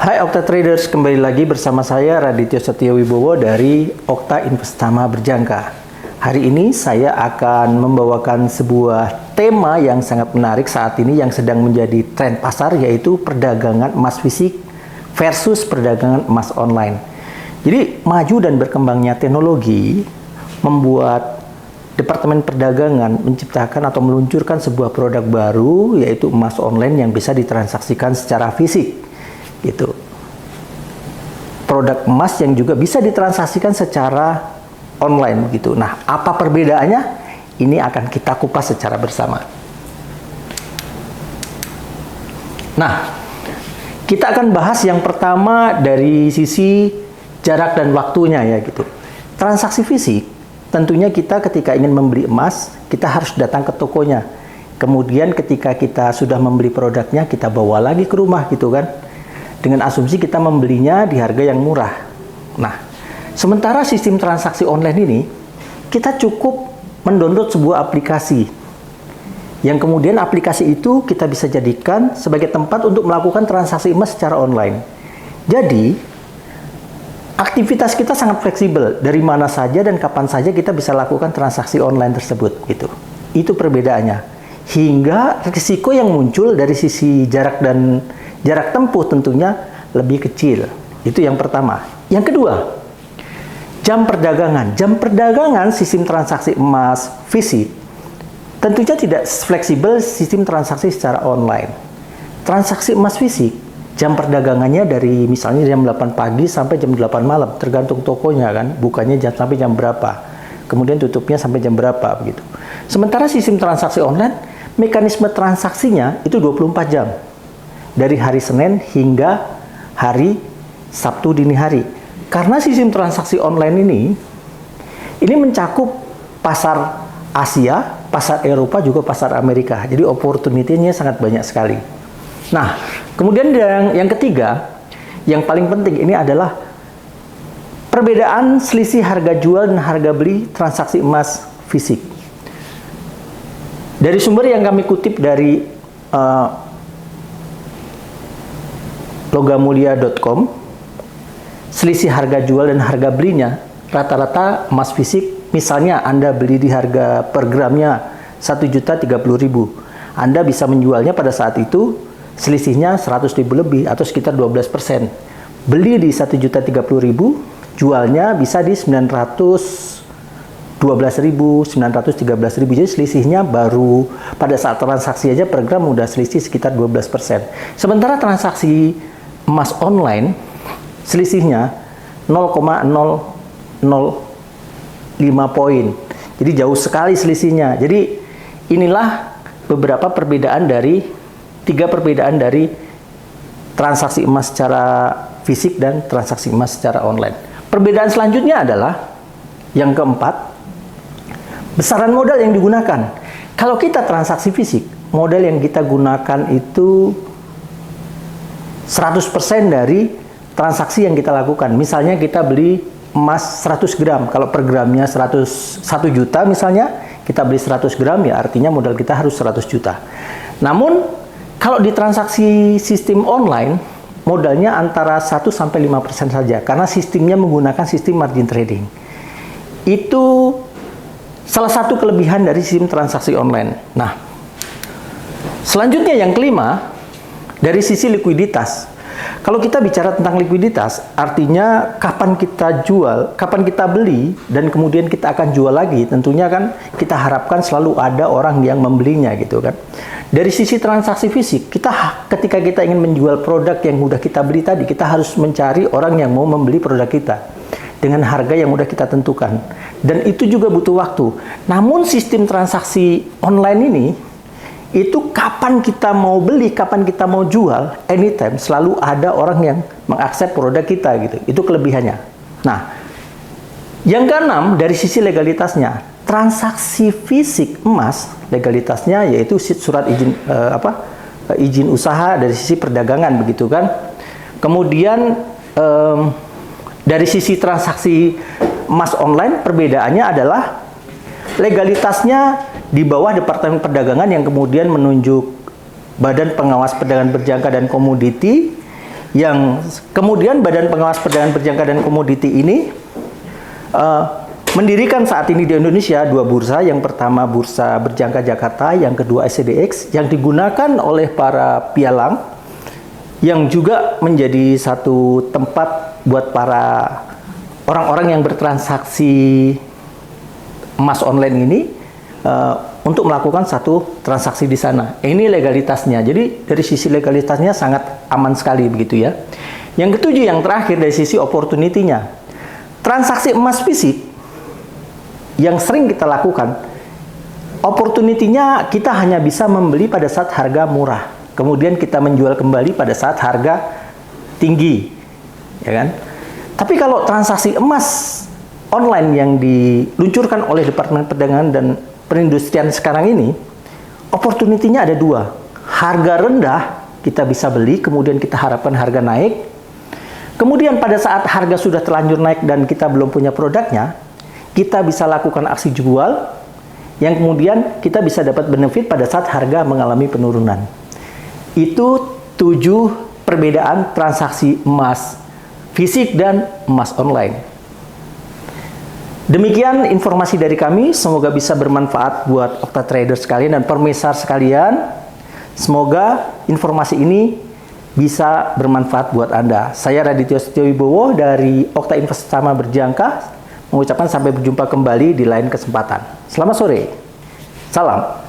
Hai Okta Traders, kembali lagi bersama saya Radityo Setiowibowo dari Okta Investama Berjangka. Hari ini saya akan membawakan sebuah tema yang sangat menarik saat ini yang sedang menjadi tren pasar, yaitu perdagangan emas fisik versus perdagangan emas online. Jadi maju dan berkembangnya teknologi membuat Departemen Perdagangan menciptakan atau meluncurkan sebuah produk baru, yaitu emas online yang bisa ditransaksikan secara fisik. Gitu. Produk emas yang juga bisa ditransaksikan secara online gitu. Nah, apa perbedaannya? Ini akan kita kupas secara bersama. Nah, kita akan bahas yang pertama dari sisi jarak dan waktunya ya gitu. Transaksi fisik, tentunya kita ketika ingin membeli emas, kita harus datang ke tokonya. Kemudian ketika kita sudah membeli produknya, kita bawa lagi ke rumah gitu kan. Dengan asumsi kita membelinya di harga yang murah. Nah, sementara sistem transaksi online ini, kita cukup mendownload sebuah aplikasi. Yang kemudian aplikasi itu kita bisa jadikan sebagai tempat untuk melakukan transaksi emas secara online. Jadi, aktivitas kita sangat fleksibel. Dari mana saja dan kapan saja kita bisa lakukan transaksi online tersebut. Gitu. Itu perbedaannya. Hingga risiko yang muncul dari sisi jarak tempuh tentunya lebih kecil. Itu yang pertama. Yang kedua, jam perdagangan. Jam perdagangan sistem transaksi emas fisik tentunya tidak fleksibel sistem transaksi secara online. Transaksi emas fisik, jam perdagangannya dari misalnya jam 8 pagi sampai jam 8 malam, tergantung tokonya kan, bukannya sampai jam berapa. Kemudian tutupnya sampai jam berapa begitu. Sementara sistem transaksi online, mekanisme transaksinya itu 24 jam. Dari hari Senin hingga hari Sabtu dini hari. Karena sistem transaksi online ini mencakup pasar Asia, pasar Eropa, juga pasar Amerika. Jadi opportunity-nya sangat banyak sekali. Nah, kemudian yang ketiga, yang paling penting ini adalah perbedaan selisih harga jual dan harga beli transaksi emas fisik. Dari sumber yang kami kutip dari logamulia.com, selisih harga jual dan harga belinya rata-rata emas fisik, misalnya Anda beli di harga per gramnya 1.030.000, Anda bisa menjualnya pada saat itu selisihnya 100.000 lebih atau sekitar 12%. Beli di 1.030.000, jualnya bisa di 912.000, 913.000. Jadi selisihnya baru pada saat transaksi aja per gram udah selisih sekitar 12%. Sementara transaksi emas online selisihnya 0,005 poin. Jadi jauh sekali selisihnya. Jadi inilah beberapa perbedaan dari tiga perbedaan dari transaksi emas secara fisik dan transaksi emas secara online. Perbedaan selanjutnya adalah yang keempat, besaran modal yang digunakan. Kalau kita transaksi fisik, modal yang kita gunakan itu 100% dari transaksi yang kita lakukan. Misalnya kita beli emas 100 gram, kalau per gramnya 1 juta misalnya, kita beli 100 gram ya artinya modal kita harus 100 juta. Namun kalau di transaksi sistem online, modalnya antara 1-5% saja karena sistemnya menggunakan sistem margin trading. Itu salah satu kelebihan dari sistem transaksi online. Nah, selanjutnya yang kelima, dari sisi likuiditas. Kalau kita bicara tentang likuiditas, artinya kapan kita jual, kapan kita beli, dan kemudian kita akan jual lagi. Tentunya kan kita harapkan selalu ada orang yang membelinya gitu kan. Dari sisi transaksi fisik, ketika kita ingin menjual produk yang sudah kita beli tadi, kita harus mencari orang yang mau membeli produk kita dengan harga yang sudah kita tentukan. Dan itu juga butuh waktu. Namun sistem transaksi online ini, itu kapan kita mau beli, kapan kita mau jual, anytime selalu ada orang yang mengakses produk kita gitu. Itu kelebihannya. Nah, yang keenam dari sisi legalitasnya, transaksi fisik emas legalitasnya yaitu surat izin izin usaha dari sisi perdagangan begitu kan. Kemudian dari sisi transaksi emas online perbedaannya adalah legalitasnya di bawah Departemen Perdagangan yang kemudian menunjuk Badan Pengawas Perdagangan Berjangka dan Komoditi Yang kemudian Badan Pengawas Perdagangan Berjangka dan Komoditi ini mendirikan saat ini di Indonesia 2 bursa. Yang pertama Bursa Berjangka Jakarta, yang kedua SCDX, yang digunakan oleh para pialang, yang juga menjadi satu tempat buat para orang-orang yang bertransaksi emas online ini untuk melakukan satu transaksi di sana. Ini legalitasnya. Jadi dari sisi legalitasnya sangat aman sekali begitu ya. Yang ketujuh, yang terakhir, dari sisi opportunity-nya. Transaksi emas fisik yang sering kita lakukan, opportunity-nya kita hanya bisa membeli pada saat harga murah. Kemudian kita menjual kembali pada saat harga tinggi. Ya kan? Tapi kalau transaksi emas online yang diluncurkan oleh Departemen Perdagangan dan Perindustrian sekarang ini, opportunity-nya ada 2. Harga rendah kita bisa beli, kemudian kita harapkan harga naik. Kemudian pada saat harga sudah terlanjur naik dan kita belum punya produknya, kita bisa lakukan aksi jual, yang kemudian kita bisa dapat benefit pada saat harga mengalami penurunan. Itu 7 perbedaan transaksi emas fisik dan emas online. Demikian informasi dari kami, semoga bisa bermanfaat buat Okta Trader sekalian dan permesar sekalian. Semoga informasi ini bisa bermanfaat buat Anda. Saya Radityo Setyowibowo dari Okta Investama Berjangka mengucapkan sampai berjumpa kembali di lain kesempatan. Selamat sore. Salam.